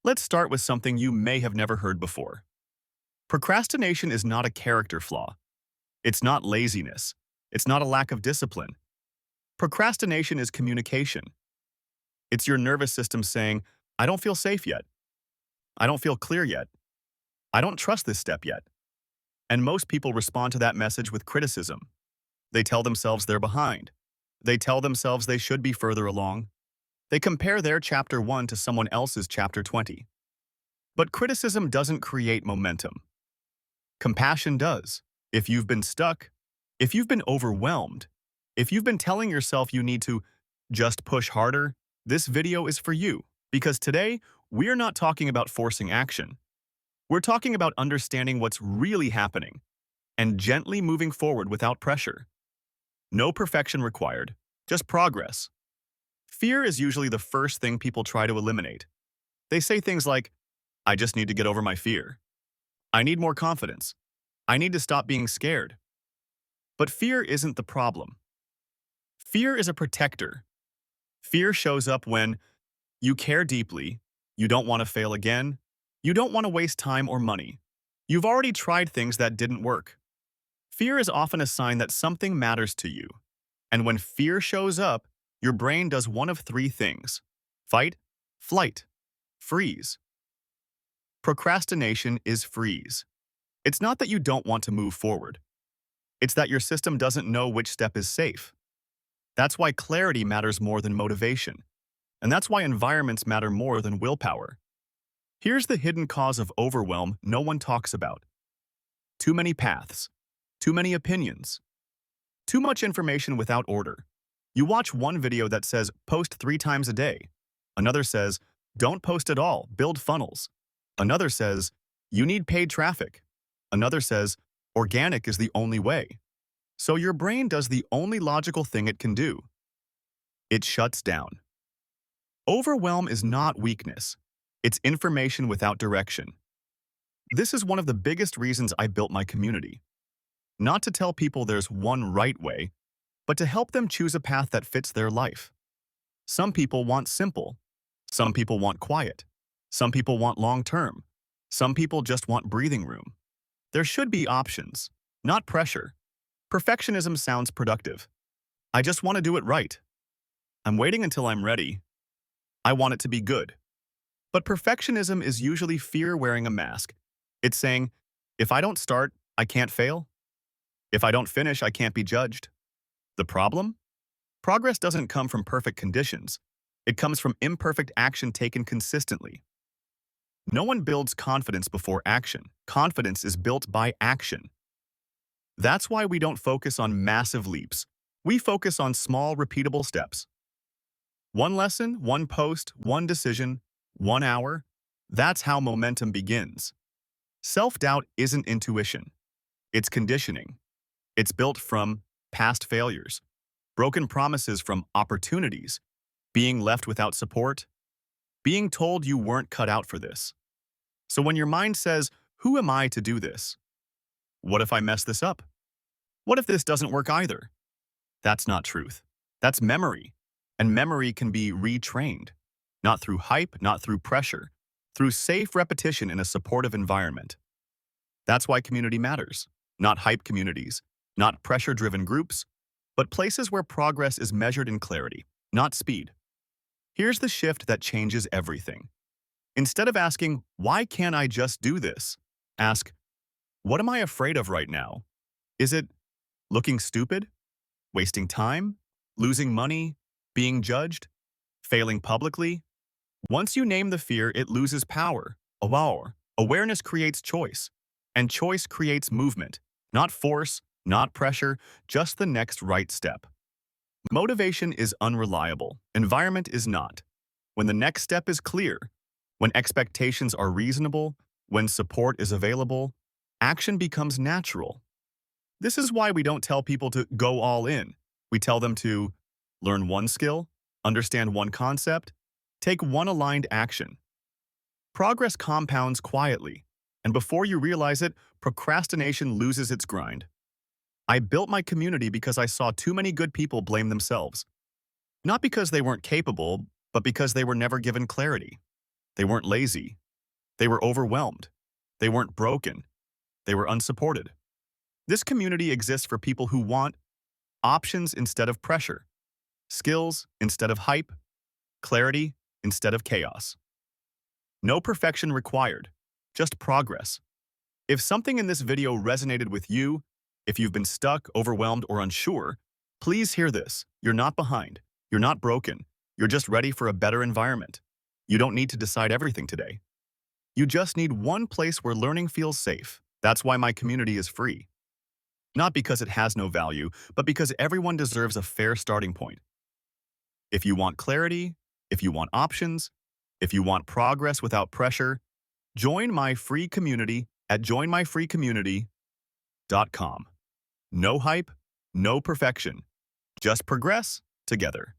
Let's start with something you may have never heard before. Procrastination is not a character flaw. It's not laziness. It's not a lack of discipline. Procrastination is communication. It's your nervous system saying, I don't feel safe yet. I don't feel clear yet. I don't trust this step yet. And most people respond to that message with criticism. They tell themselves they're behind. They tell themselves they should be further along. They compare their chapter 1 to someone else's chapter 20. But criticism doesn't create momentum. Compassion does. If you've been stuck, if you've been overwhelmed, if you've been telling yourself you need to just push harder, this video is for you. Because today, we're not talking about forcing action. We're talking about understanding what's really happening and gently moving forward without pressure. No perfection required, just progress. Fear is usually the first thing people try to eliminate. They say things like, I just need to get over my fear. I need more confidence. I need to stop being scared. But fear isn't the problem. Fear is a protector. Fear shows up when you care deeply, you don't want to fail again, you don't want to waste time or money. You've already tried things that didn't work. Fear is often a sign that something matters to you. And when fear shows up, your brain does one of three things: fight, flight, freeze. Procrastination is freeze. It's not that you don't want to move forward. It's that your system doesn't know which step is safe. That's why clarity matters more than motivation. And that's why environments matter more than willpower. Here's the hidden cause of overwhelm no one talks about. Too many paths. Too many opinions. Too much information without order. You watch one video that says, post 3 times a day. Another says, don't post at all, build funnels. Another says, you need paid traffic. Another says, organic is the only way. So your brain does the only logical thing it can do. It shuts down. Overwhelm is not weakness. It's information without direction. This is one of the biggest reasons I built my community. Not to tell people there's one right way, but to help them choose a path that fits their life. Some people want simple. Some people want quiet. Some people want long-term. Some people just want breathing room. There should be options, not pressure. Perfectionism sounds productive. I just want to do it right. I'm waiting until I'm ready. I want it to be good. But perfectionism is usually fear wearing a mask. It's saying, if I don't start, I can't fail. If I don't finish, I can't be judged. The problem? Progress doesn't come from perfect conditions. It comes from imperfect action taken consistently. No one builds confidence before action. Confidence is built by action. That's why we don't focus on massive leaps. We focus on small, repeatable steps. One lesson, one post, one decision, 1 hour. That's how momentum begins. Self-doubt isn't intuition. It's conditioning. It's built from past failures, broken promises from opportunities, being left without support, being told you weren't cut out for this. So when your mind says, who am I to do this? What if I mess this up? What if this doesn't work either? That's not truth. That's memory. And memory can be retrained. Not through hype, not through pressure, through safe repetition in a supportive environment. That's why community matters. Not hype communities, not pressure-driven groups, but places where progress is measured in clarity, not speed. Here's the shift that changes everything. Instead of asking, why can't I just do this? Ask, what am I afraid of right now? Is it looking stupid? Wasting time? Losing money? Being judged? Failing publicly? Once you name the fear, it loses power. Awareness creates choice. And choice creates movement. Not force, not pressure, just the next right step. Motivation is unreliable. Environment is not. When the next step is clear, when expectations are reasonable, when support is available, action becomes natural. This is why we don't tell people to go all in. We tell them to learn one skill, understand one concept, take one aligned action. Progress compounds quietly, and before you realize it, procrastination loses its grind. I built my community because I saw too many good people blame themselves. Not because they weren't capable, but because they were never given clarity. They weren't lazy. They were overwhelmed. They weren't broken. They were unsupported. This community exists for people who want options instead of pressure, skills instead of hype, clarity instead of chaos. No perfection required, just progress. If something in this video resonated with you, if you've been stuck, overwhelmed, or unsure, please hear this. You're not behind. You're not broken. You're just ready for a better environment. You don't need to decide everything today. You just need one place where learning feels safe. That's why my community is free. Not because it has no value, but because everyone deserves a fair starting point. If you want clarity, if you want options, if you want progress without pressure, join my free community at joinmyfreecommunity.com. No hype, no perfection. Just progress together.